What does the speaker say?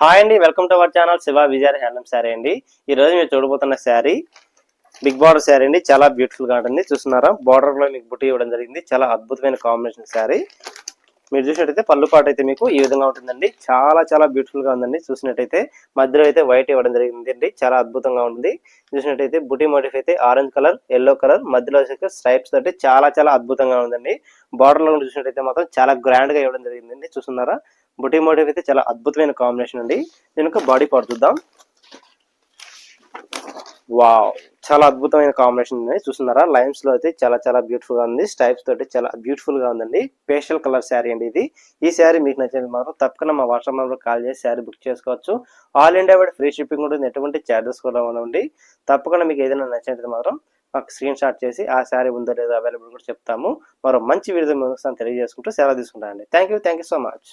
Hi అండి, welcome to our channel Shiva Vijay handloom sari అండి. ఈ రోజు మీరు చూడబోతున్న శారీ బిగ్ బార్డర్ శారీ అండి. చాలా బ్యూటిఫుల్ గా ఉంటుంది. చూస్తున్నారా, బార్డర్ లో మీకు బుట్టి ఇవ్వడం జరిగింది. చాలా అద్భుతమైన కాంబినేషన్ శారీ. మీరు చూసినట్టయితే పళ్ళు పాటు అయితే మీకు ఈ విధంగా ఉంటుందండి. చాలా బ్యూటిఫుల్ గా ఉందండి. చూసినట్టయితే మధ్యలో అయితే వైట్ ఇవ్వడం జరిగింది అండి. చాలా అద్భుతంగా ఉంది. చూసినట్టయితే బుట్టి మోటిఫ్ అయితే ఆరెంజ్ కలర్, ఎల్లో కలర్, మధ్యలో స్ట్రైప్స్ తోటి చాలా అద్భుతంగా ఉందండి. బార్డర్ లో చూసినట్టయితే మాత్రం చాలా గ్రాండ్ గా ఇవ్వడం జరిగిందండి. చూస్తున్నారా, బుటీ మోటివ్ అయితే చాలా అద్భుతమైన కాంబినేషన్ అండి. దీనికి బాడీ పార్ట్ చూద్దాం. వావ్, చాలా అద్భుతమైన కాంబినేషన్ ఉంది. చూస్తున్నారా, లైన్స్ లో అయితే చాలా బ్యూటిఫుల్ గా ఉంది. స్టైప్స్ తోటి చాలా బ్యూటిఫుల్ గా ఉందండి. పేస్టల్ కలర్ శారీ అండి ఇది. ఈ శారీ మీకు నచ్చింది మాత్రం తప్పకుండా మా వాట్సాప్ నెంబర్ కాల్ చేసి శారీ బుక్ చేసుకోవచ్చు. All India wide free shipping ఉంటుంది. ఎటువంటి చార్జెస్ కూడా ఉండండి. తప్పకుండా మీకు ఏదైనా నచ్చినట్టు మాత్రం మాకు స్క్రీన్ షాట్ చేసి ఆ శారీ ఉందో లేదో అవైలబుల్ కూడా చెప్తాము. మరో మంచి వీడియో తెలియజేసుకుంటూ సెలవు తీసుకుంటానండి. Thank you so much.